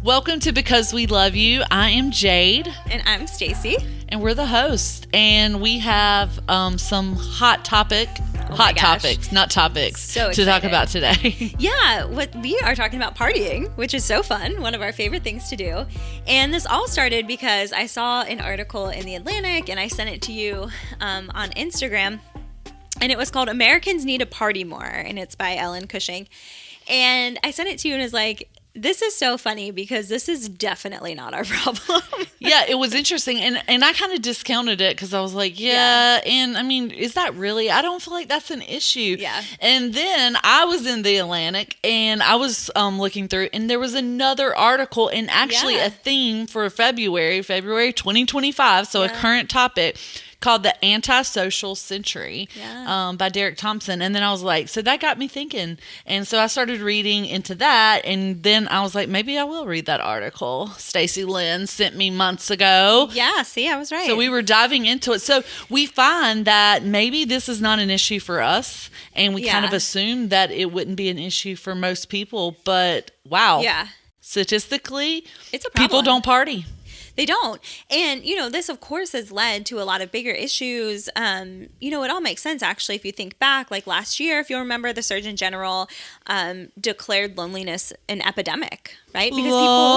Welcome to Because We Love You. I am Jade. And I'm Stacy. And we're the hosts. And we have some hot topics, not topics, to talk about today. Yeah, what we are talking about partying, which is so fun. One of our favorite things to do. And this all started because I saw an article in The Atlantic and I sent it to you on Instagram. And it was called Americans Need to Party More. And it's by Ellen Cushing. And I sent it to you and was like, this is so funny because this is definitely not our problem. Yeah, it was interesting. And I kind of discounted it because I was like, yeah. And I mean, is that really? I don't feel like that's an issue. Yeah. And then I was in The Atlantic and I was looking through and there was another article and actually a theme for February 2025. So a current topic called The Antisocial Century by Derek Thompson. And then I was like, so that got me thinking. And so I started reading into that. And then I was like, maybe I will read that article Stacy Lynn sent me months ago. Yeah, see, I was right. So we were diving into it. So we find that maybe this is not an issue for us. And we kind of assume that it wouldn't be an issue for most people. But wow. Yeah. Statistically, it's a problem. People don't party. They don't. And, this, of course, has led to a lot of bigger issues. It all makes sense, actually, if you think back. Like last year, if you remember, the Surgeon General declared loneliness an epidemic, right? Because lonely.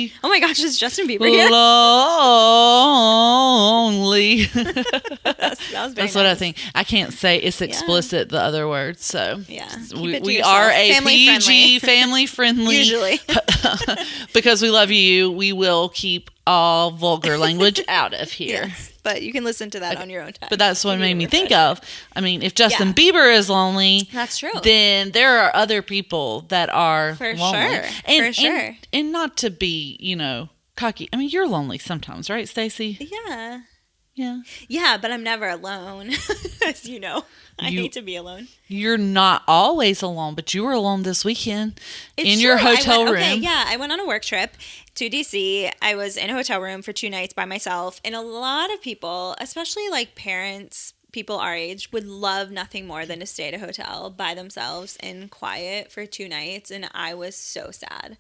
People... Oh, my gosh, is Justin Bieber here? Lonely. That's what I think. I can't say it's explicit, the other words. So we are a PG, family-friendly. Usually. Because we love you, we will keep all vulgar language out of here. Yes, but you can listen to that on your own time. But that's what made me think of. I mean, if Justin Bieber is lonely, that's true. Then there are other people that are for lonely. Sure. And not to be, cocky. I mean, you're lonely sometimes, right, Stacy? Yeah. Yeah. Yeah, but I'm never alone, as you know. I hate to be alone. You're not always alone, but you were alone this weekend in your hotel room. Okay, yeah. I went on a work trip to DC. I was in a hotel room for 2 nights by myself. And a lot of people, especially like parents, people our age, would love nothing more than to stay at a hotel by themselves in quiet for 2 nights. And I was so sad.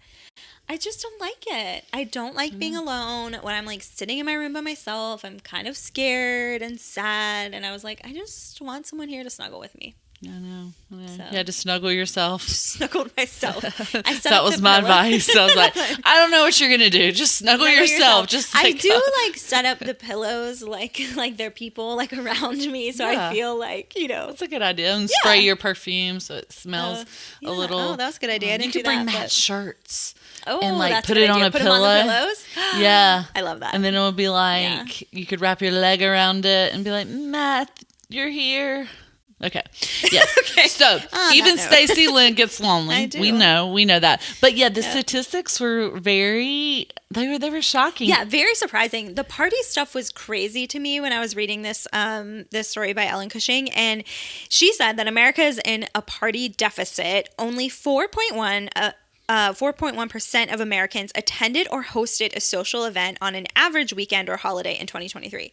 I just don't like it. I don't like being alone. When I'm like sitting in my room by myself, I'm kind of scared and sad. And I was like, I just want someone here to snuggle with me. I know. So, you had to snuggle yourself. Snuggled myself. That was my advice. I was like, I don't know what you're going to do. Just snuggle yourself. Just I do set up the pillows like they're people around me. So I feel like, That's a good idea. And spray your perfume so it smells a little. Oh, that was a good idea. I didn't do that. You could bring match shirts. Oh, and that's put it on a put pillow. Them on the pillows? Yeah. I love that. And then it would be like, you could wrap your leg around it and be like, Matt, you're here. Okay. Yes. Okay. So even Stacy Lynn gets lonely. I do. We know that. But the statistics were they were shocking. Yeah, very surprising. The party stuff was crazy to me when I was reading this story by Ellen Cushing, and she said that America is in a party deficit. Only 4.1% of Americans attended or hosted a social event on an average weekend or holiday in 2023.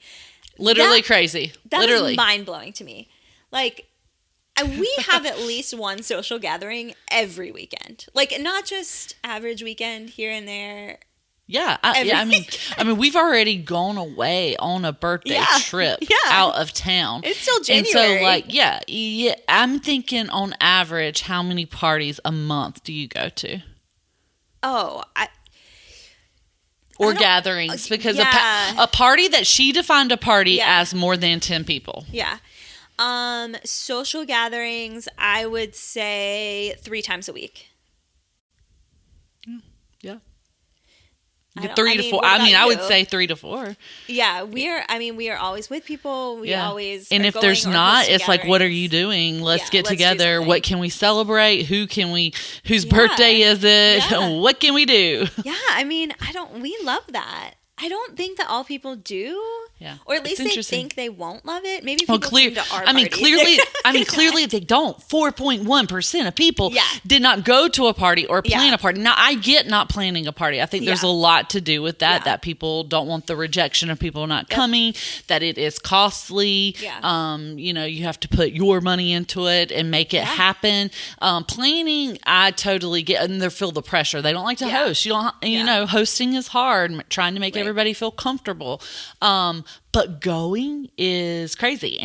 Literally crazy. That is mind-blowing to me. Like, we have at least one social gathering every weekend. Like, not just average weekend here and there. Yeah. I mean, we've already gone away on a birthday trip out of town. It's still January. And so, I'm thinking on average, how many parties a month do you go to? Oh, or gatherings, because a party that she defined a party as more than 10 people. Yeah. Social gatherings, I would say 3 times a week. Yeah. 3 to 4. I would say 3 to 4. Yeah, we are always with people. We always. And if there's not, it's like, what are you doing? Let's get together. What can we celebrate? Whose birthday is it? Yeah. What can we do? Yeah, we love that. I don't think that all people do. Yeah. Or at least they think they won't love it. Maybe people come to our clearly they don't. 4.1% of people did not go to a party or plan a party. Now, I get not planning a party. I think there's a lot to do with that people don't want the rejection of people not coming, that it is costly. Yeah. You have to put your money into it and make it happen. Planning, I totally get, and they feel the pressure. They don't like to host. Hosting is hard, trying to make everybody feel comfortable. But going is crazy.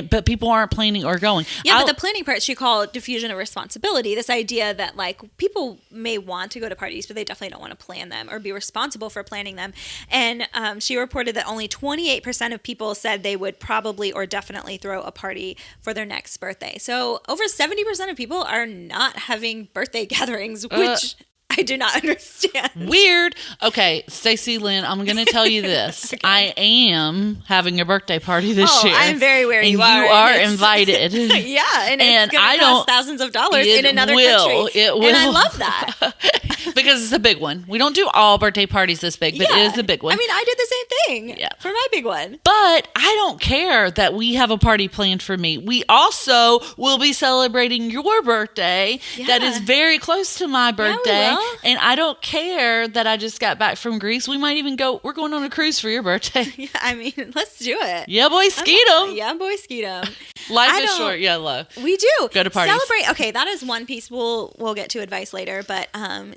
But people aren't planning or going. Yeah, but the planning part she called diffusion of responsibility. This idea that like people may want to go to parties, but they definitely don't want to plan them or be responsible for planning them. And she reported that only 28% of people said they would probably or definitely throw a party for their next birthday. So over 70% of people are not having birthday gatherings, which I do not understand. Weird. Okay, Stacy Lynn, I'm going to tell you this. Okay. I am having a birthday party this year. I'm very aware you are. You are invited. Yeah, and it's going to cost thousands of dollars in another country. It will. And I love that. Because it's a big one. We don't do all birthday parties this big, but it is a big one. I mean, I did the same thing for my big one. But I don't care that we have a party planned for me. We also will be celebrating your birthday that is very close to my birthday. Yeah, and I don't care that I just got back from Greece. We might even we're going on a cruise for your birthday. Yeah, I mean, let's do it. Yeah, boy, skeet 'em. Yeah, boy, skeet 'em. Life is short. Yeah, love. We do. Go to parties. Celebrate. Okay, that is one piece. We'll get to advice later, but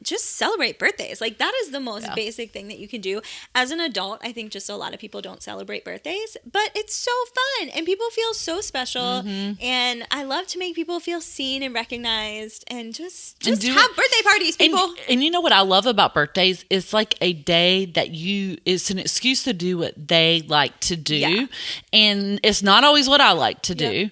just celebrate birthdays. Like that is the most basic thing that you can do. As an adult, I think just a lot of people don't celebrate birthdays, but it's so fun and people feel so special. Mm-hmm. And I love to make people feel seen and recognized and just have birthday parties, people. And you know what I love about birthdays? It's like a day that it's an excuse to do what they like to do. Yeah. And it's not always what I like to do,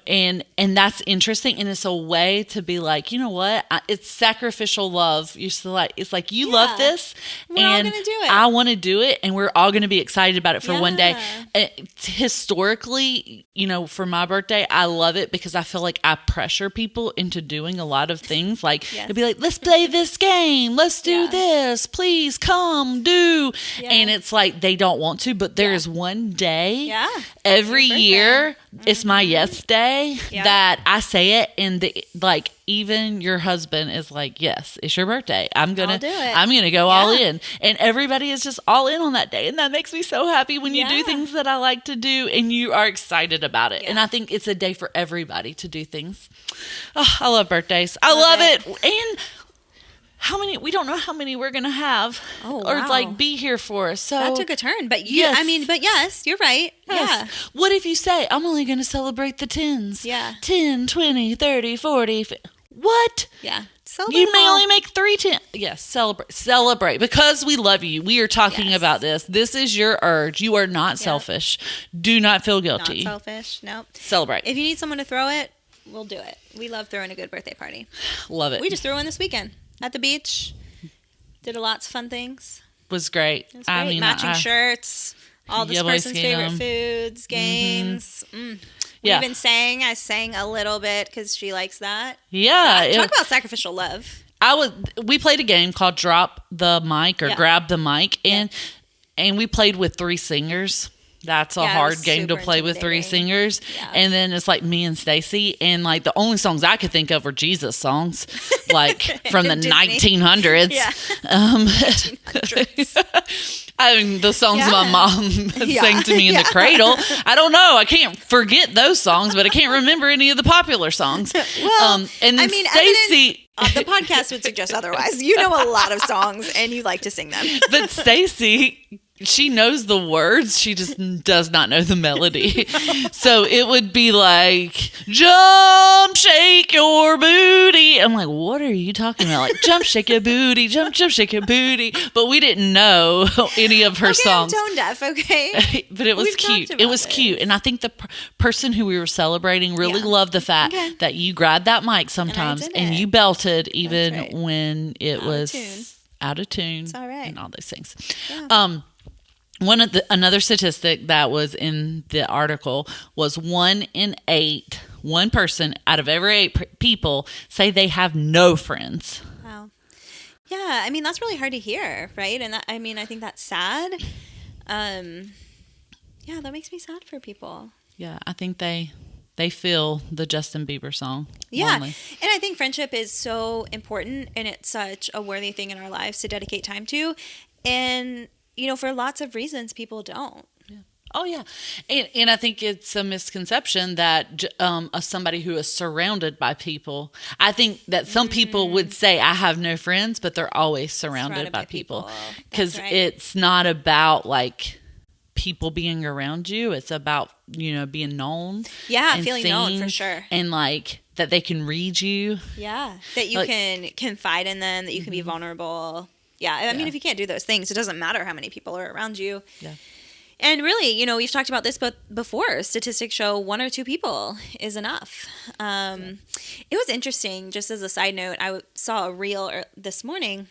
and that's interesting. And it's a way to be like, you know what? It's sacrificial love. It's like you love this we're all gonna do it. I want to do it. And we're all going to be excited about it for one day. Historically, for my birthday, I love it because I feel like I pressure people into doing a lot of things. Like it'd be like, let's play this game. Let's do this. Please come do. Yeah. And it's like they don't want to, but there is one day every year. It's my yes day that I say it, and even your husband is like, yes, it's your birthday. I'm gonna go all in, and everybody is just all in on that day, and that makes me so happy when you do things that I like to do, and you are excited about it. And I think it's a day for everybody to do things. Oh, I love birthdays. I love it. And we don't know how many we're going to have or be here for. So that took a turn, but yes, you're right. Yes. Yeah. What if you say, I'm only going to celebrate the 10s? Yeah. 10, 20, 30, 40. What? Yeah. Celebrate you may only make 3 10. Yes, celebrate because we love you. We are talking about this. This is your urge. You are not selfish. Do not feel guilty. Not selfish. Nope. Celebrate. If you need someone to throw it, we'll do it. We love throwing a good birthday party. Love it. We just threw one this weekend. At the beach, did lots of fun things. Was great. It was great. I mean, matching shirts, all this person's favorite foods, games. Mm-hmm. We even sang. I sang a little bit because she likes that. Yeah. Talk about sacrificial love. We played a game called Drop the Mic or Grab the Mic, and we played with 3 singers. That's a hard game to play with 3 singers. Yeah. And then it's like me and Stacy. And like the only songs I could think of were Jesus songs, like from the 1900s. Yeah. 1900s. I mean, the songs my mom sang to me in the cradle. I don't know. I can't forget those songs, but I can't remember any of the popular songs. Well, and then Stacy... the podcast would suggest otherwise. You know a lot of songs and you like to sing them. But Stacy... she knows the words. She just does not know the melody. So it would be like, jump, shake your booty. I'm like, what are you talking about? Like, jump, shake your booty, jump, shake your booty. But we didn't know any of her songs. I'm tone deaf, okay? But it was cute. It was cute. And I think the person who we were celebrating really loved the fact that you grabbed that mic sometimes and you belted even when it was out of tune. It's all right. And all those things. Yeah. Another statistic that was in the article was 1 person out of every 8 people say they have no friends. Wow. Yeah, I mean, that's really hard to hear, right? And that, I mean, I think that's sad. Yeah, that makes me sad for people. Yeah, I think they feel the Justin Bieber song. Yeah, lonely. And I think friendship is so important, and it's such a worthy thing in our lives to dedicate time to. And, you know, for lots of reasons, people don't. Oh, yeah. And I think it's a misconception that somebody who is surrounded by people, I think that some people would say, I have no friends, but they're always surrounded by people. Because it's not about, like, people being around you. It's about, you know, being known. Yeah, feeling known for sure. And, like, that they can read you. Yeah, that you can confide in them, that you can be vulnerable. Yeah, I mean, if you can't do those things, it doesn't matter how many people are around you. Yeah. And really, you know, we've talked about this before. Statistics show 1 or 2 people is enough. It was interesting, just as a side note, I saw a reel this morning,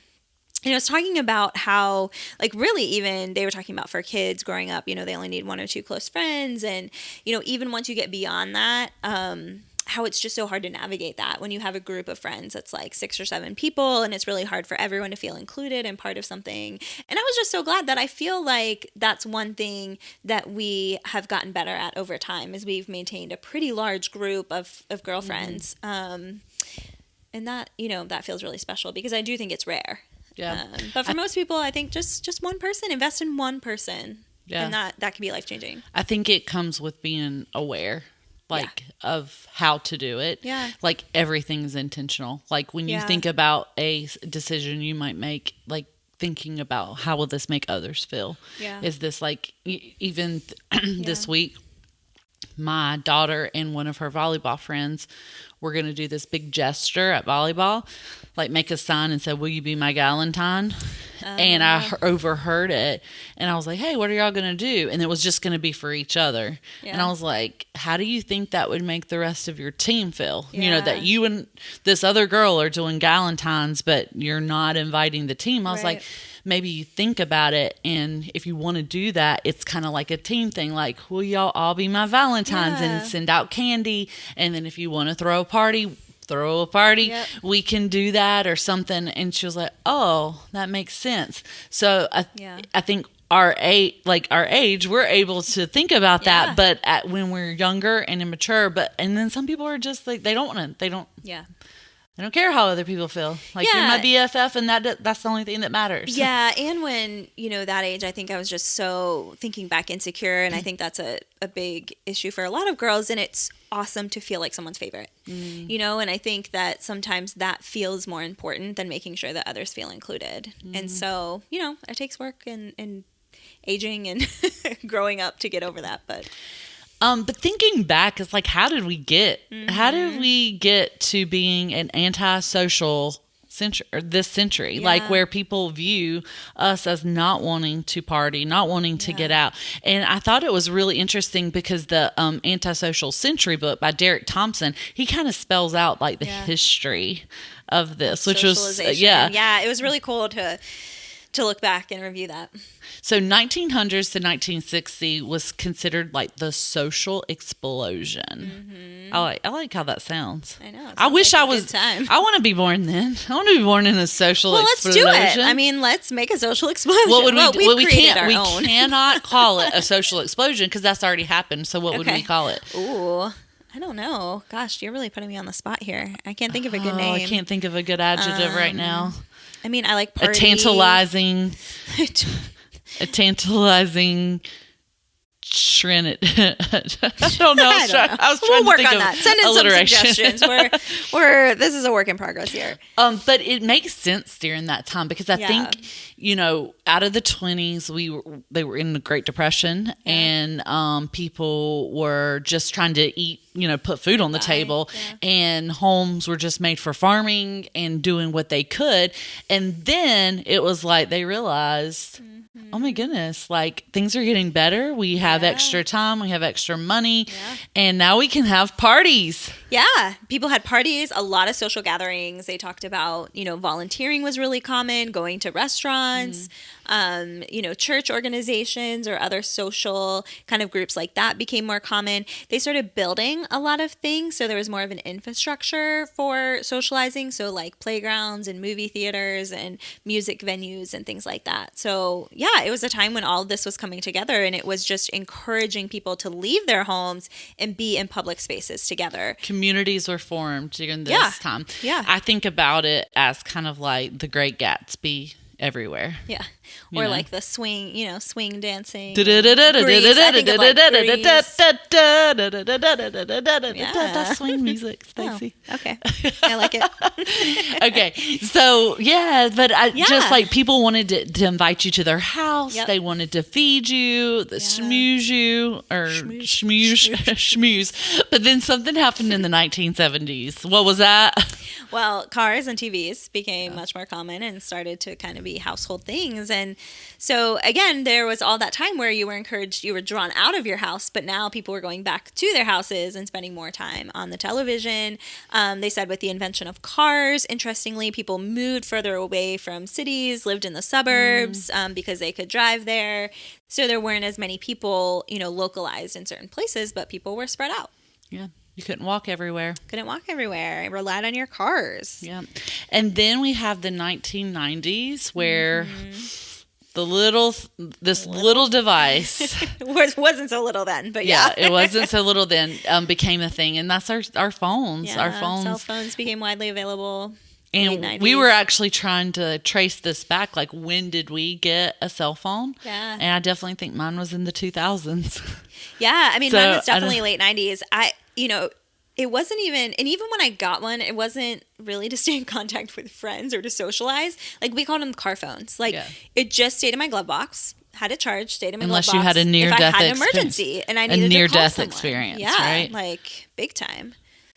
and it was talking about how, like, really even they were talking about for kids growing up, you know, they only need 1 or 2 close friends. And, you know, even once you get beyond that, how it's just so hard to navigate that when you have a group of friends that's like 6 or 7 people, and it's really hard for everyone to feel included and part of something. And I was just so glad that I feel like that's one thing that we have gotten better at over time, is we've maintained a pretty large group of girlfriends. And that, you know, that feels really special, because I do think it's rare. Yeah. But for most people, I think just one person, invest in one person. Yeah. And that can be life-changing. I think it comes with being aware. Of how to do it. Yeah. Like, everything's intentional. Like, when you think about a decision you might make, like, thinking about how will this make others feel? Yeah. Is this, like, even this week, my daughter and one of her volleyball friends were going to do this big gesture at volleyball, like make a sign and say, "Will you be my galentine?" And I overheard it, and I was like, "Hey, what are y'all going to do?" And it was just going to be for each other. Yeah. And I was like, "How do you think that would make the rest of your team feel? Yeah. You know, that you and this other girl are doing galentines, but you're not inviting the team." I was like, maybe you think about it, and if you want to do that, it's kind of like a team thing. Like, will y'all all be my Valentines and send out candy? And then if you want to throw a party, we can do that or something. And she was like, oh, that makes sense. So I think our age, we're able to think about that, but when we're younger and immature, and then some people are just like, they don't care how other people feel. Like, you're my BFF, and that's the only thing that matters. Yeah, and when, you know, that age, I think I was just so thinking back insecure, and I think that's a big issue for a lot of girls, and it's awesome to feel like someone's favorite, you know, and I think that sometimes that feels more important than making sure that others feel included. And so, you know, it takes work and aging and growing up to get over that, but thinking back, it's like, how did we get to being an antisocial this century, like, where people view us as not wanting to party, not wanting to get out? And I thought it was really interesting because the Antisocial Century book by Derek Thompson, he kind of spells out, like, the history of this, which was it was really cool to look back and review that. So 1900s to 1960 was considered like the social explosion. I like how that sounds. I know. I wish like I was. I want to be born then. I want to be born in a social explosion. Well, let's do it. I mean, let's make a social explosion. What would we do? Well, we cannot call it a social explosion because that's already happened. So what would we call it? Ooh. I don't know. Gosh, you're really putting me on the spot here. I can't think of a good name. I can't think of a good adjective right now. I mean, I like party. A tantalizing shredded. I don't know. I was trying to think of that. Send in some suggestions. This is a work in progress here. But it makes sense during that time because I think, you know, out of the 20s, they were in the Great Depression, and people were just trying to eat, you know, put food on the table, and homes were just made for farming and doing what they could. And then it was like they realized, oh my goodness, like, things are getting better. We have extra time. We have extra money. Yeah. And now we can have parties. Yeah. People had parties, a lot of social gatherings. They talked about, you know, volunteering was really common, going to restaurants, you know, church organizations or other social kind of groups like that became more common. They started building doing a lot of things. So there was more of an infrastructure for socializing. So like playgrounds and movie theaters and music venues and things like that. So yeah, it was a time when all of this was coming together, and it was just encouraging people to leave their homes and be in public spaces together. Communities were formed during this time. Yeah. I think about it as kind of like the Great Gatsby everywhere. Yeah. Or like the swing, swing dancing. That's swing music, Stacy. Oh, okay. I like it. Okay. So, yeah, but just like people wanted to invite you to their house. Yep. They wanted to feed you, schmooze you, or schmooze. But then something happened in the 1970s. What was that? Well, cars and TVs became much more common and started to kind of be household things. And so, again, there was all that time where you were encouraged, you were drawn out of your house, but now people were going back to their houses and spending more time on the television. They said with the invention of cars, interestingly, people moved further away from cities, lived in the suburbs because they could drive there. So there weren't as many people, localized in certain places, but people were spread out. Yeah. You couldn't walk everywhere. Relied on your cars. Yeah. And then we have the 1990s where this little device wasn't so little then, but yeah. It wasn't so little then, became a thing. And that's our phones. Yeah, our phones. Cell phones became widely available. And we were actually trying to trace this back. Like, when did we get a cell phone? Yeah. And I definitely think mine was in the 2000s. Yeah. I mean, mine was definitely late 90s. It wasn't even, and even when I got one, it wasn't really to stay in contact with friends or to socialize. Like, we called them car phones. Like, it just stayed in my glove box, had it charged, stayed in my glove box. Unless you had a near-death experience. If I had an emergency and I needed to call someone. Experience, yeah, right? Like, big time.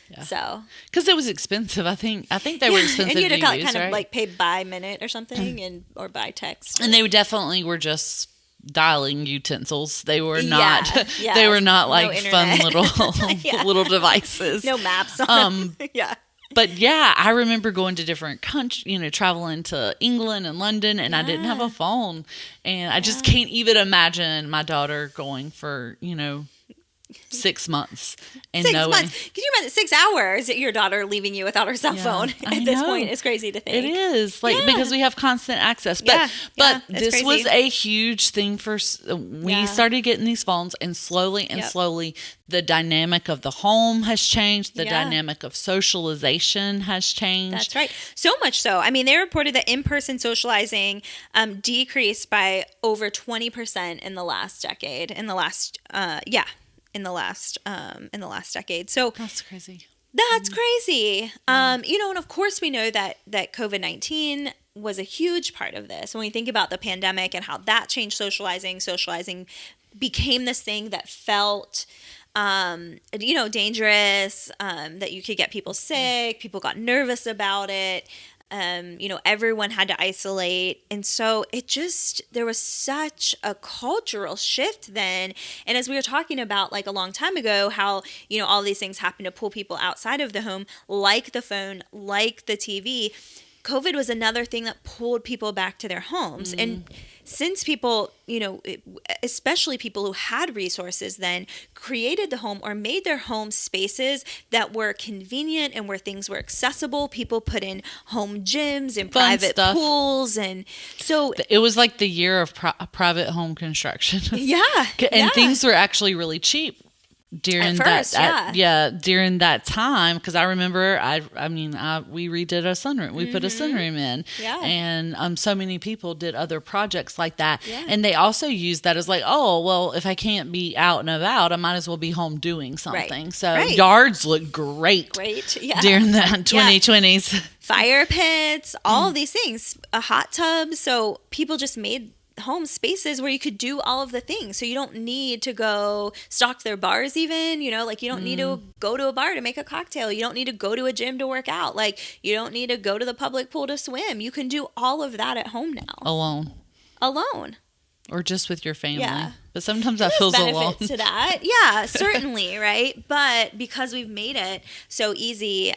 Yeah. So, because it was expensive, I think they were expensive. And you had to use, kind right? of like pay by minute or something, or by text. And they definitely were just dialing utensils. They were not. They were not like fun little devices. No maps. Yeah. But yeah, I remember going to different countries, traveling to England and London, and I didn't have a phone, and I just can't even imagine my daughter going for 6 months and 6 knowing. months. Could you imagine 6 hours your daughter leaving you without her cell phone at this point? It's crazy to think. It is because we have constant access. But this was a huge thing for. We started getting these phones, and slowly the dynamic of the home has changed. The dynamic of socialization has changed. That's right. So much so. I mean, they reported that in-person socializing decreased by over 20% in the last decade. In the last decade. So that's crazy. That's crazy. And of course we know that COVID-19 was a huge part of this. When we think about the pandemic and how that changed socializing became this thing that felt dangerous, that you could get people sick, people got nervous about it. Everyone had to isolate. And so there was such a cultural shift then. And as we were talking about like a long time ago, how, all these things happen to pull people outside of the home, like the phone, like the TV, COVID was another thing that pulled people back to their homes. And since people, especially people who had resources then, created the home or made their home spaces that were convenient and where things were accessible, people put in home gyms and private pools. And so it was like the year of private home construction. Yeah. And things were actually really cheap. During during that time, because I remember, we redid a sunroom. We put a sunroom in, and so many people did other projects like that, and they also used that as like, oh well, if I can't be out and about, I might as well be home doing something. Right. So yards look great during the 2020s. Fire pits, all of these things, a hot tub. So people just made home spaces where you could do all of the things. So you don't need to go stock their bars even, you don't need to go to a bar to make a cocktail. You don't need to go to a gym to work out. Like, you don't need to go to the public pool to swim. You can do all of that at home now. Alone. Or just with your family. Yeah. But sometimes that feels alone. There's benefits to that. Yeah, certainly, right? But because we've made it so easy,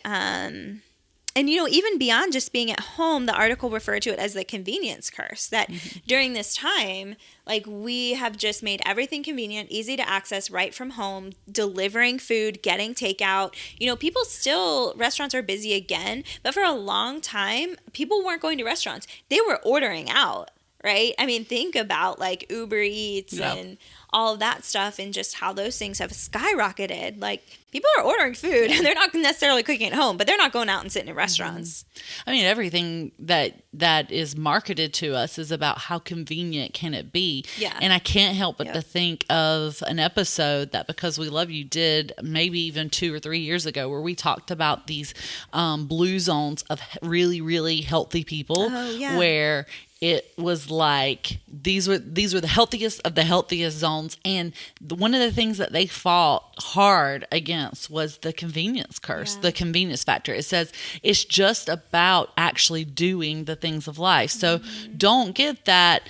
And, even beyond just being at home, the article referred to it as the convenience curse, that during this time, like, we have just made everything convenient, easy to access right from home, delivering food, getting takeout. People still, restaurants are busy again, but for a long time, people weren't going to restaurants. They were ordering out, right? I mean, think about like Uber Eats and all of that stuff, and just how those things have skyrocketed. Like, people are ordering food and they're not necessarily cooking at home, but they're not going out and sitting in restaurants. I mean, everything that is marketed to us is about how convenient can it be. Yeah. And I can't help but to think of an episode that Because We Love You did maybe even 2 or 3 years ago, where we talked about these blue zones of really, really healthy people, where it was like these were the healthiest of the healthiest zones, and one of the things that they fought hard against was the convenience curse, the convenience factor. It says it's just about actually doing the things of life. So don't get that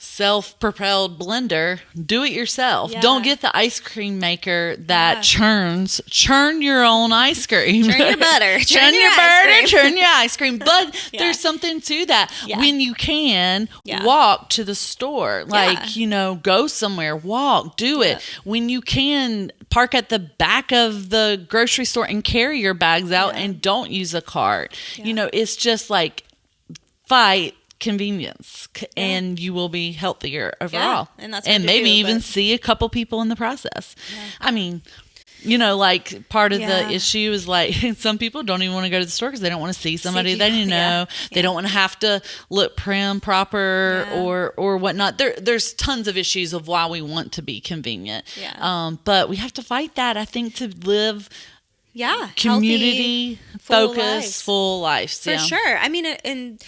self-propelled blender. Do it yourself. Don't get the ice cream maker that churn your own ice cream. Churn your butter. Churn your butter. Churn your ice cream. But there's something to that. When you can, walk to the store. Like, go somewhere. Walk. Do it. When you can, park at the back of the grocery store and carry your bags out and don't use a cart. It's just like fight convenience and you will be healthier overall. And that's maybe even see a couple people in the process. I mean, like part of the issue is like some people don't even want to go to the store because they don't want to see somebody they know. They don't want to have to look prim, proper, or whatnot. There's tons of issues of why we want to be convenient. But we have to fight that, I think, to live community focused, full lives. For sure. I mean, and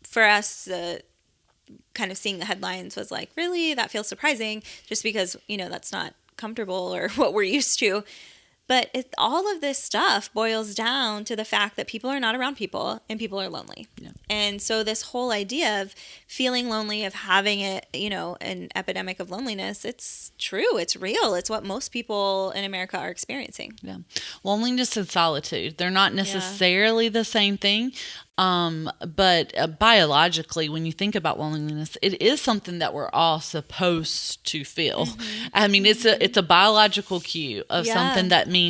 for us, kind of seeing the headlines was like, really? That feels surprising, just because, that's not comfortable or what we're used to. But all of this stuff boils down to the fact that people are not around people and people are lonely. And so this whole idea of feeling lonely, of having it, an epidemic of loneliness, it's true. It's real. It's what most people in America are experiencing. Loneliness and solitude, they're not necessarily the same thing. But biologically, when you think about loneliness, it is something that we're all supposed to feel. I mean, it's a biological cue of something that means,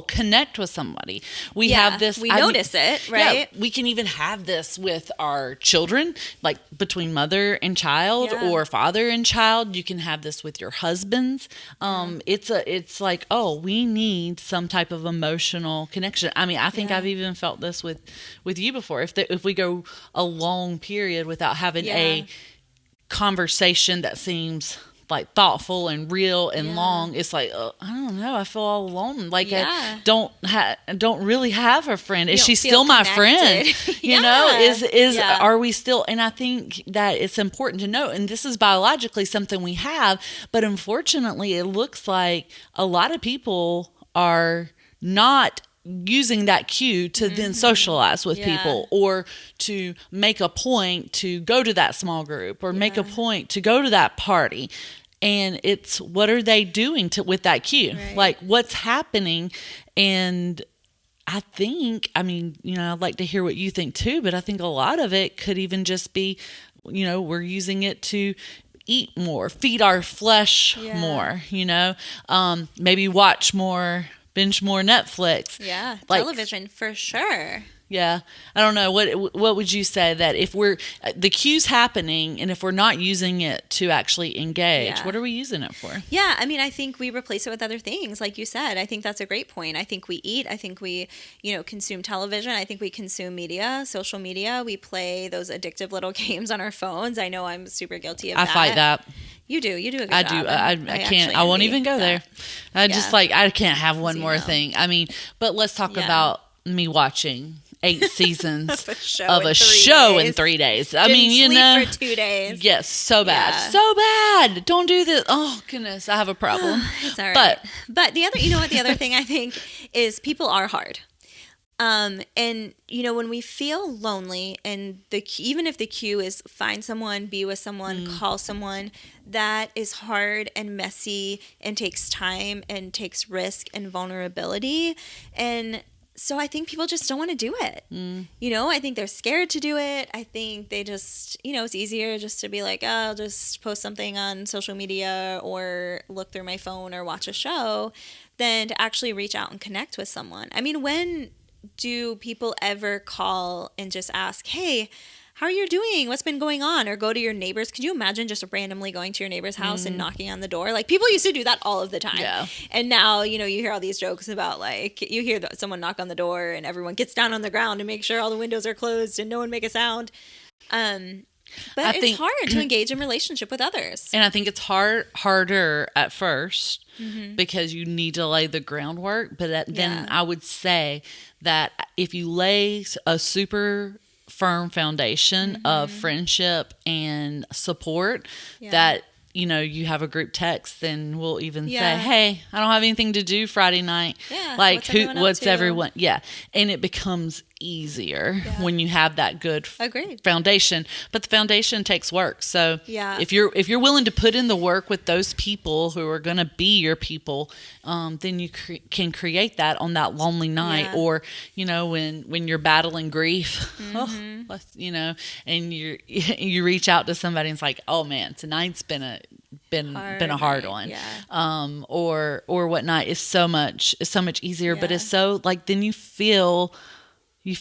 connect with somebody. We have this. We notice it, right? We can even have this with our children, like between mother and child or father and child. You can have this with your husbands. It's like, we need some type of emotional connection. I mean, I think I've even felt this with you before. If we go a long period without having a conversation that seems like thoughtful and real and long, it's like, I don't know, I feel all alone. Like I don't really have a friend. Is she still my friend? Are we still? And I think that it's important to note, and this is biologically something we have, but unfortunately it looks like a lot of people are not using that cue to then socialize with people, or to make a point to go to that small group, or make a point to go to that party. And it's, what are they doing with that cue? Like, what's happening? And I think, I'd like to hear what you think too, but I think a lot of it could even just be, we're using it to eat more, feed our flesh more, maybe watch more, binge more Netflix. Television for sure. I don't know. What would you say that if the cue's happening and if we're not using it to actually engage, what are we using it for? I think we replace it with other things. Like you said, I think that's a great point. I think we eat. I think we, consume television. I think we consume media, social media. We play those addictive little games on our phones. I know I'm super guilty of that. I fight that. You do a good job. I do. I can't. I won't even go there. I just I can't have one more thing. But let's talk about me watching 8 seasons of a show in 3 days. Didn't sleep for 2 days. Yes, so bad. So bad. Don't do this. Oh goodness, I have a problem. It's all right. But the other, the other thing I think is people are hard. And when we feel lonely, and even if the cue is find someone, be with someone, call someone, that is hard and messy and takes time and takes risk and vulnerability. And So I think people just don't want to do it. You know, I think they're scared to do it. I think they just, you know, it's easier just to be like, oh, I'll just post something on social media or look through my phone or watch a show than to actually reach out and connect with someone. I mean, when do people ever call and just ask, hey, how are you doing? What's been going on? Or go to your neighbors. Could you imagine just randomly going to your neighbor's house and knocking on the door? Like, people used to do that all of the time. Yeah. And now, you know, you hear all these jokes about, like, you hear someone knock on the door and everyone gets down on the ground to make sure all the windows are closed and no one make a sound. But it's hard to engage in relationship with others. And I think it's harder at first because you need to lay the groundwork. But then I would say that if you lay a super firm foundation of friendship and support, that, you know, you have a group text, then we'll even say, hey, I don't have anything to do Friday night. Yeah, like, what's everyone? Yeah. And it becomes easier when you have that good foundation. But the foundation takes work. So if you're willing to put in the work with those people who are going to be your people, then you can create that on that lonely night, or, you know, when you're battling grief, you know, and you reach out to somebody and it's like, oh man, tonight's been a hard one, or whatnot. Is so much easier, but it's so, like, then you feel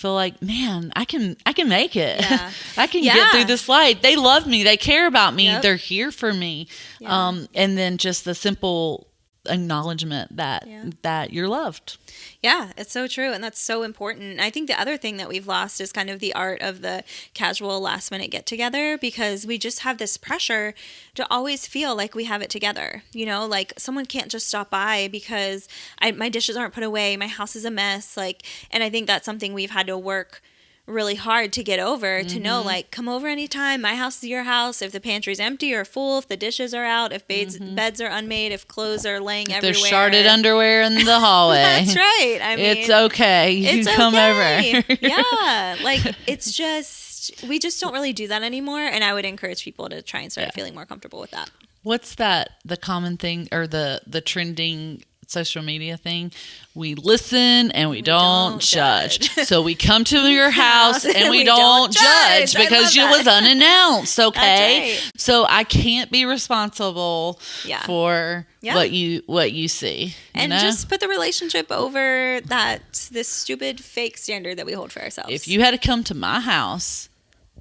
like, man, I can make it. Yeah. I can get through this life. They love me. They care about me. They're here for me. And then just the simple acknowledgement that you're loved. Yeah, it's so true. And that's so important. I think the other thing that we've lost is kind of the art of the casual last minute get together, because we just have this pressure to always feel like we have it together. You know, like, someone can't just stop by because my dishes aren't put away. My house is a mess. Like, and I think that's something we've had to work really hard to get over, to know, like, come over anytime. My house is your house. If the pantry's empty or full, if the dishes are out, if beds are unmade, if clothes are laying everywhere. There's sharded underwear in the hallway. That's right. I mean, it's okay. You come over. Yeah. Like, it's just, we just don't really do that anymore. And I would encourage people to try and start feeling more comfortable with that. What's that, the common thing, or the trending social media thing? We listen and we don't judge. So we come to your house and we don't judge because it was unannounced. Okay. Right. So I can't be responsible for what you see. And just put the relationship over this stupid fake standard that we hold for ourselves. If you had to come to my house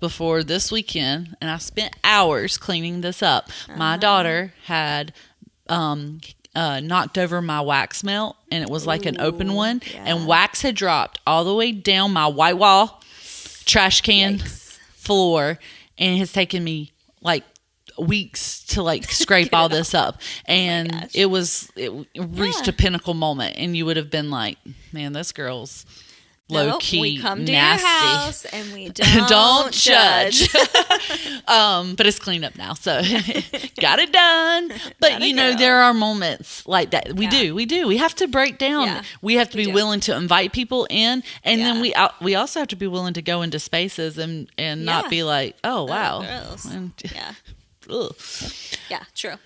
before this weekend, and I spent hours cleaning this up, my daughter had knocked over my wax melt, and it was like an open one, and wax had dropped all the way down my white wall trash can floor, and it has taken me like weeks to like scrape all this up, and it reached a pinnacle moment, and you would have been like, man, this girl's low key we come to nasty. Your house and we don't judge. But it's cleaned up now, so got it done. But you know, there are moments like that. We do. We have to break down. Yeah, we have to be willing to invite people in, and then we also have to be willing to go into spaces and not be like, oh wow, yeah, true.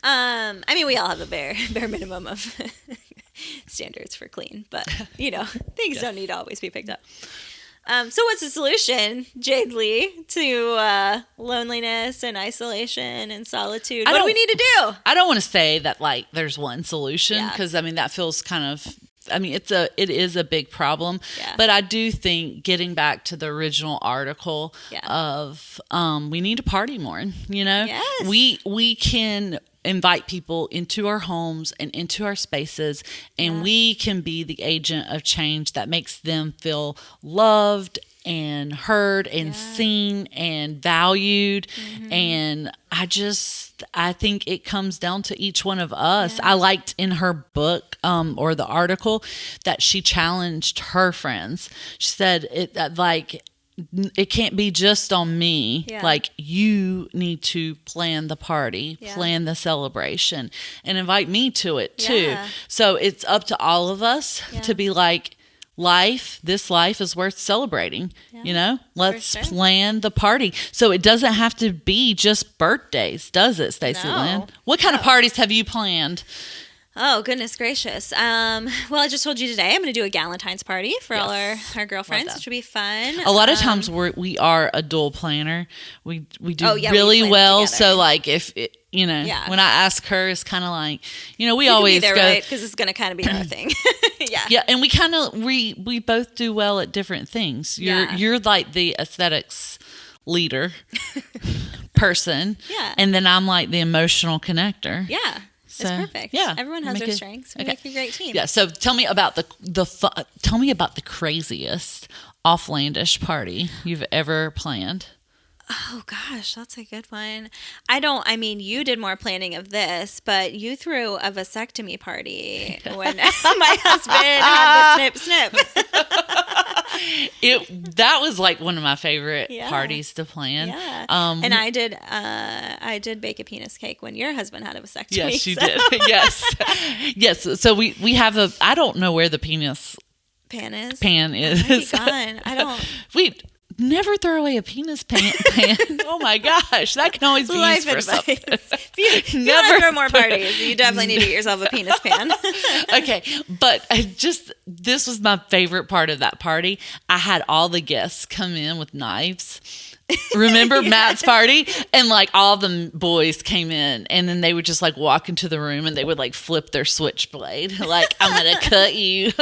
I mean, we all have a bare minimum of standards for clean, but you know, things don't need to always be picked up. So what's the solution, Jade Lee, to loneliness and isolation and solitude? What do we need to do? I don't want to say that like there's one solution, because I mean that feels kind of, I mean it is a big problem, but I do think getting back to the original article of we need to party more. You know, we can invite people into our homes and into our spaces, and we can be the agent of change that makes them feel loved and heard and seen and valued. And I think it comes down to each one of us. I liked in her book or the article that she challenged her friends. She said it can't be just on me. Like, you need to plan the party, plan the celebration, and invite me to it too. So it's up to all of us to be like, this life is worth celebrating. You know, let's plan the party. So it doesn't have to be just birthdays, does it, Stacy Lynn? What kind of parties have you planned? Oh, goodness gracious. Well, I just told you today I'm going to do a Galentine's party for all our girlfriends, which will be fun. A lot of times we are a dual planner. We do we really well. together. So like if it, when I ask her, it's kind of like, we always be there, go, right? Because it's going to kind of be our thing. Yeah. Yeah. And we kind of, we both do well at different things. You're like the aesthetics leader person. Yeah. And then I'm like the emotional connector. Yeah. So, it's perfect. Yeah, everyone has their strengths. We make a great team. Yeah. So tell me about tell me about the craziest offlandish party you've ever planned. Oh gosh, that's a good one. You did more planning of this, but you threw a vasectomy party when my husband had the snip. That was like one of my favorite parties to plan. Yeah. And I did bake a penis cake when your husband had a vasectomy. Yes, you did. Yes. So we have I don't know where the penis pan is. It might be gone. I don't. We never throw away a penis pan. Oh my gosh, that can always be used for something. If you want to throw more parties, you definitely need to get yourself a penis pan. Okay, but this was my favorite part of that party. I had all the guests come in with knives. Remember Matt's party? And like all the boys came in and then they would just like walk into the room and they would like flip their switchblade. Like, I'm going to cut you.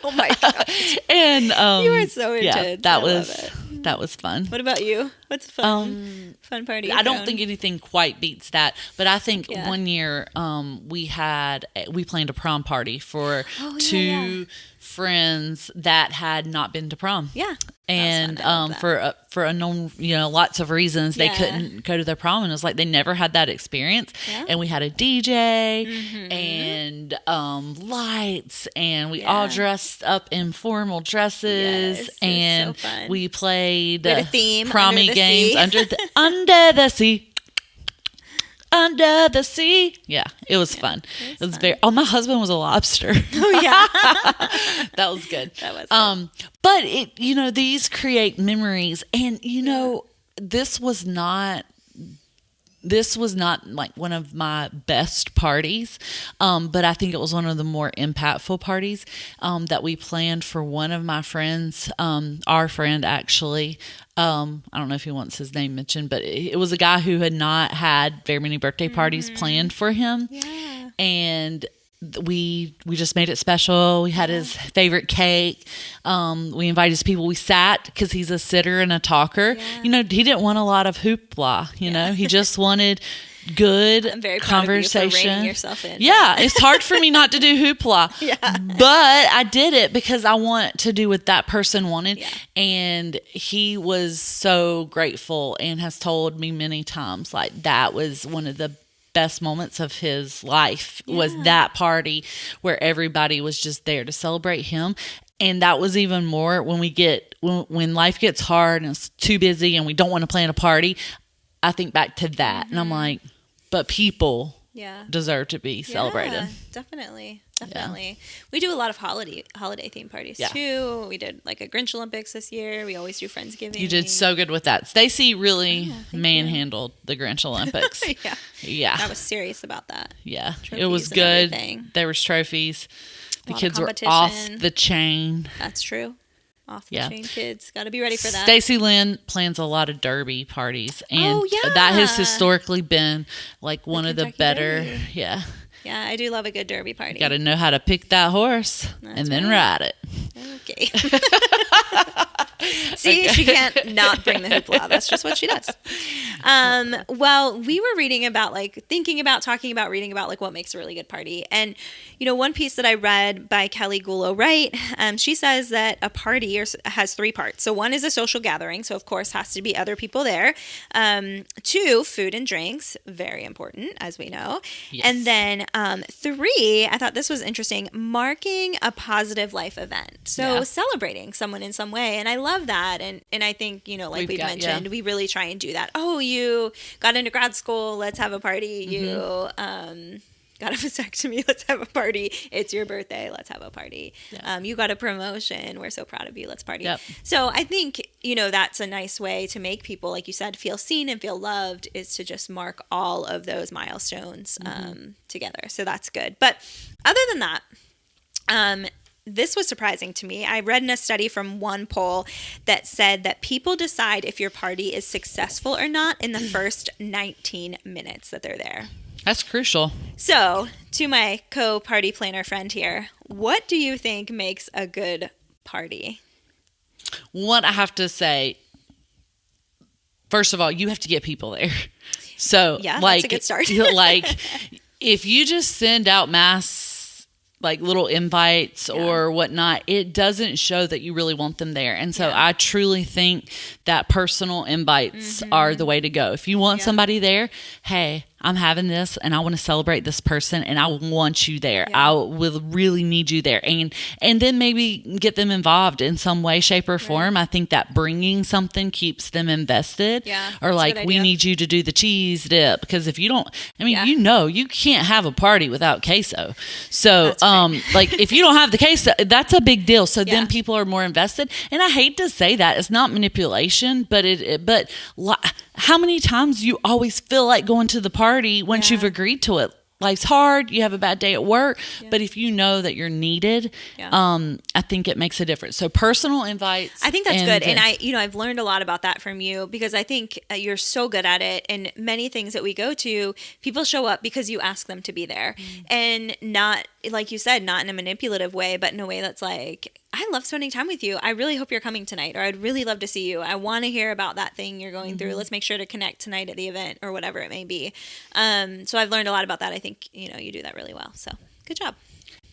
Oh my God. And you were so intense. That was fun. What about you? What's a fun party? I don't think anything quite beats that. But I think one year we planned a prom party for two friends that had not been to prom. Yeah. And for unknown, lots of reasons they couldn't go to their prom, and it was like they never had that experience. Yeah. And we had a DJ and lights, and we all dressed up in formal dresses, and so we played a theme, promy games under the sea. Under the sea. Yeah, it was fun. It was very. Oh, my husband was a lobster. Oh yeah, that was good. That was fun. But these create memories, and this was not like one of my best parties, but I think it was one of the more impactful parties that we planned for one of my friends, our friend actually. I don't know if he wants his name mentioned, but it was a guy who had not had very many birthday parties planned for him. Yeah. And we just made it special. We had his favorite cake. We invited his people. We sat because he's a sitter and a talker. Yeah. He didn't want a lot of hoopla. He just wanted good I'm very conversation. Proud of you for reining yourself in. Yeah, it's hard for me not to do hoopla. Yeah. But I did it because I want to do what that person wanted. Yeah. And he was so grateful and has told me many times like that was one of the best moments of his life was that party where everybody was just there to celebrate him. And that was even more when life gets hard and it's too busy and we don't want to plan a party. I think back to that and I'm like, but people deserve to be celebrated. Definitely. We do a lot of holiday themed parties too. We did like a Grinch Olympics this year. We always do Friendsgiving. You did so good with that. Stacy really manhandled the Grinch Olympics. Yeah. I was serious about that. Yeah. Trophies, it was good. There was trophies. The kids were off the chain. That's true. Off the chain kids. Got to be ready for that. Stacy Lynn plans a lot of derby parties. And that has historically been like one of the better. Derby. Yeah. Yeah, I do love a good derby party. Got to know how to pick that horse and then ride it. Okay. See, she can't not bring the hoopla. That's just what she does. Well, we were reading about reading about what makes a really good party. And, one piece that I read by Kelly Gulo Wright, she says that a party has three parts. So one is a social gathering. So of course has to be other people there. 2, food and drinks, very important, as we know. Yes. And then 3, I thought this was interesting, marking a positive life event. So celebrating someone in some way. And I love that. And I think, we've mentioned, we really try and do that. Oh, you got into grad school. Let's have a party. You, got a vasectomy. Let's have a party. It's your birthday. Let's have a party. Yeah. You got a promotion. We're so proud of you. Let's party. Yep. So I think, that's a nice way to make people, like you said, feel seen and feel loved, is to just mark all of those milestones together. So that's good. But other than that, this was surprising to me. I read in a study from one poll that said that people decide if your party is successful or not in the first 19 minutes that they're there. That's crucial. So, to my co-party planner friend here, what do you think makes a good party? What I have to say, first of all, you have to get people there. So, yeah, like, that's a good start. like, if you just send out mass like little invites or whatnot, it doesn't show that you really want them there. And so I truly think that personal invites are the way to go. If you want somebody there, hey, I'm having this and I want to celebrate this person and I want you there. I will really need you there. And then maybe get them involved in some way, shape, or form. I think that bringing something keeps them invested. Yeah, or like, we need you to do the cheese dip. Because if you don't, you can't have a party without queso. So, like, if you don't have the queso, that's a big deal. So then people are more invested. And I hate to say that. It's not manipulation, but how many times you always feel like going to the party once you've agreed to it? Life's hard. You have a bad day at work. But if you know that you're needed, I think it makes a difference. So personal invites. I think that's good. And I've learned a lot about that from you, because I think you're so good at it. And many things that we go to, people show up because you ask them to be there. And not, like you said, not in a manipulative way, but in a way that's like, I love spending time with you. I really hope you're coming tonight, or I'd really love to see you. I want to hear about that thing you're going through. Let's make sure to connect tonight at the event, or whatever it may be. So I've learned a lot about that. I think, you do that really well. So good job.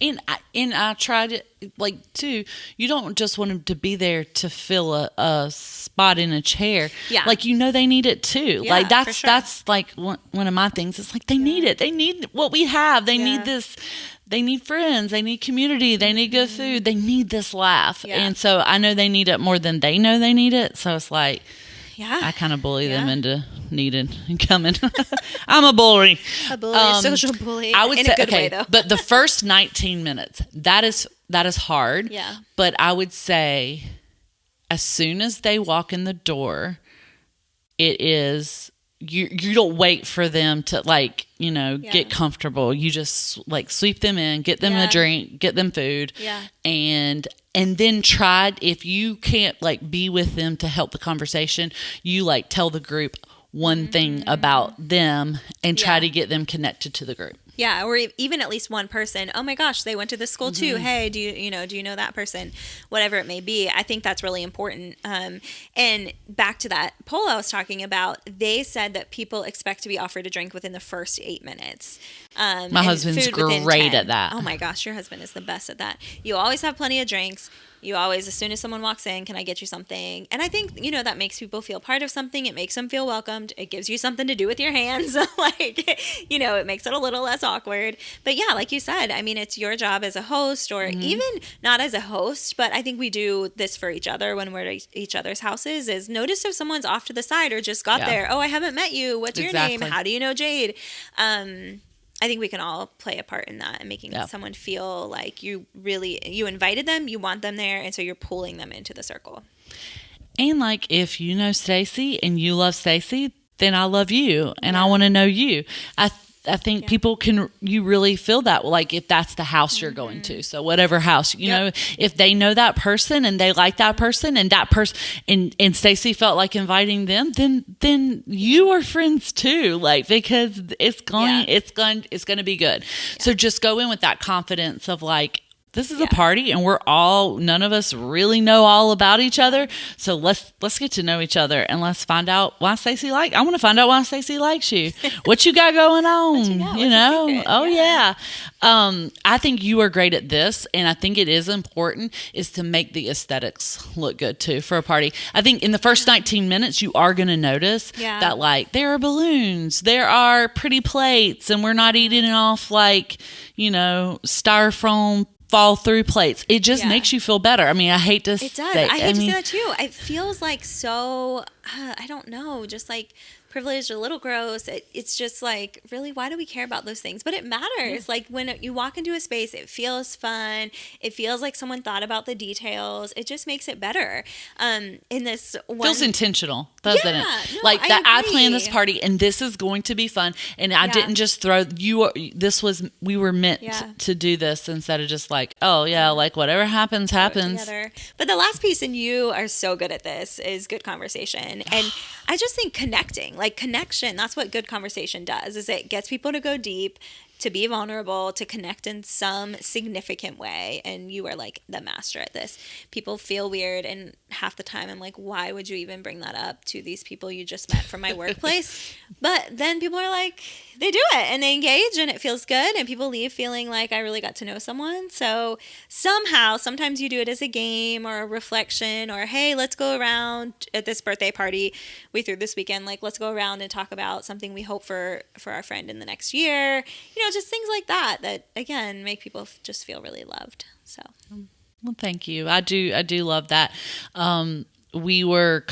And I tried it, like, too, you don't just want them to be there to fill a spot in a chair. Yeah. Like, they need it too. Yeah, like, that's like one of my things. It's like, they need it. They need what we have. They need this. They need friends. They need community. They need good food. They need this laugh. Yeah. And so I know they need it more than they know they need it. So it's like, I kind of bully them into needing and coming. I'm a bully. A social bully. I would in say, a good way, though. But the first 19 minutes, that is hard. Yeah. But I would say, as soon as they walk in the door, it is. You don't wait for them to get comfortable. You just sweep them in, get them a drink, get them food, and then try, if you can't be with them to help the conversation, you tell the group one thing about them and try to get them connected to the group. Yeah, or even at least one person. Oh my gosh, they went to this school too. Hey, do you know that person? Whatever it may be. I think that's really important. And back to that poll I was talking about, they said that people expect to be offered a drink within the first 8 minutes. My husband's great at that. Oh my gosh, your husband is the best at that. You always have plenty of drinks. You always, as soon as someone walks in, can I get you something? And I think, that makes people feel part of something. It makes them feel welcomed. It gives you something to do with your hands. It makes it a little less awkward. But yeah, like you said, I mean, it's your job as a host, or even not as a host, but I think we do this for each other when we're at each other's houses, is notice if someone's off to the side or just got there. Oh, I haven't met you. What's your name? How do you know Jade? I think we can all play a part in that, and making someone feel like you invited them, you want them there, and so you're pulling them into the circle. And if you know Stacy and you love Stacy, then I love you and I want to know you. I think people you really feel that, if that's the house you're going to. So whatever house, if they know that person and they like that person, and that person, and Stacy felt like inviting them, then you are friends too, because it's going to be good. Yeah. So just go in with that confidence of this is a party, and none of us really know all about each other. So let's get to know each other, and let's find out why Stacy I want to find out why Stacy likes you. What you got going on? I think you are great at this, and I think it is important is to make the aesthetics look good too for a party. I think in the first 19 minutes, you are going to notice that there are balloons, there are pretty plates, and we're not eating it off styrofoam fall through plates. It just makes you feel better. I mean, I hate to say it does. I hate to say that too. It feels so, I don't know, just privileged, a little gross. It's just like, really, why do we care about those things? But it matters. Like when you walk into a space, it feels fun. It feels like someone thought about the details. It just makes it better. In this one, feels intentional, doesn't it? No, Like that I planned this agree. party and this is going to be fun. And I didn't just throw we were meant to do this instead of just like, oh yeah, like whatever happens. But the last piece, and you are so good at this, is good conversation. And I just think connecting, like connection, that's what good conversation does, is it gets people to go deep, to be vulnerable, to connect in some significant way. And you are like the master at this. People feel weird, and half the time I'm like, why would you even bring that up to these people you just met from my workplace? But then people are like, they do it and they engage and it feels good, and people leave feeling like I really got to know someone. So somehow, sometimes you do it as a game or a reflection, or hey, let's go around at this birthday party we threw this weekend, like let's go around and talk about something we hope for our friend in the next year. Just things like that again make people just feel really loved. So well, thank you. I do love that. We were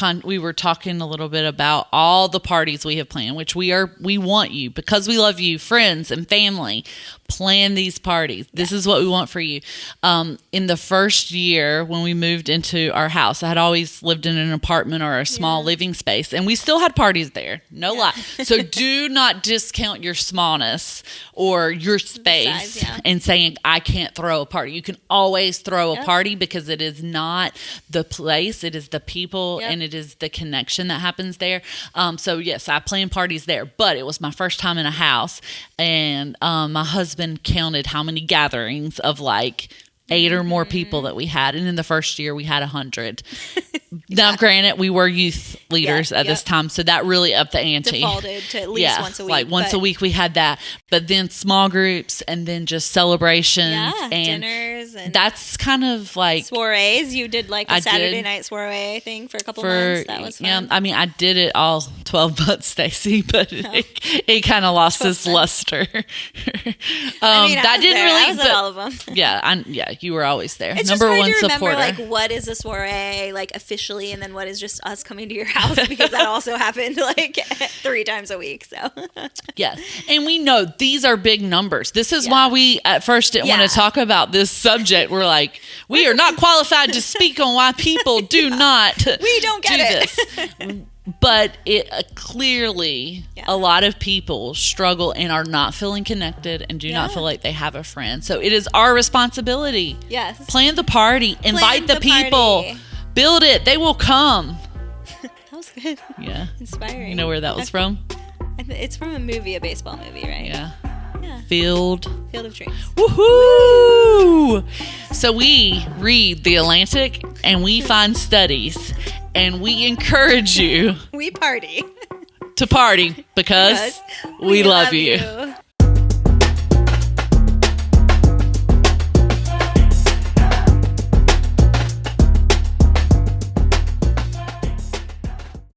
talking a little bit about all the parties we have planned, which we want you, because we love you, friends and family, plan these parties. This is what we want for you. In the first year when we moved into our house, I had always lived in an apartment or a small living space, and we still had parties there. No lie. So do not discount your smallness or your space and saying, I can't throw a party. You can always throw a party, because it is not the place, it is the people, and it is the connection that happens there. So yes, I planned parties there, but it was my first time in a house, and my husband counted how many gatherings of like 8 or more people that we had, and in the first year we had 100. Now, granted, we were youth leaders at this time, so that really upped the ante. Defaulted to at least once a week. Like once a week we had that, but then small groups, and then just celebrations and dinners, and that's kind of like soirees. You did like a Saturday night soiree thing for a couple months. That was fun. Yeah, I mean, I did it all 12 months, Stacy, but it kind of lost its luster. That didn't really. I was at all of them. Yeah, you were always there. It's Number just hard one to remember, supporter. like, what is a soiree, like, officially, and then what is just us coming to your house, because that also happened, like, 3 times a week, so. Yes, and we know these are big numbers. This is why we, at first, didn't want to talk about this subject. We're like, we are not qualified to speak on why people do not we don't get this. But it clearly, a lot of people struggle and are not feeling connected and do not feel like they have a friend. So it is our responsibility. Yes. Plan the party. Invite the people. Party. Build it. They will come. That was good. Yeah. Inspiring. You know where that was from? It's from a movie, a baseball movie, right? Yeah. Field of Dreams. Woohoo! So we read The Atlantic and we find studies, and we encourage you. We party. To party because we love you.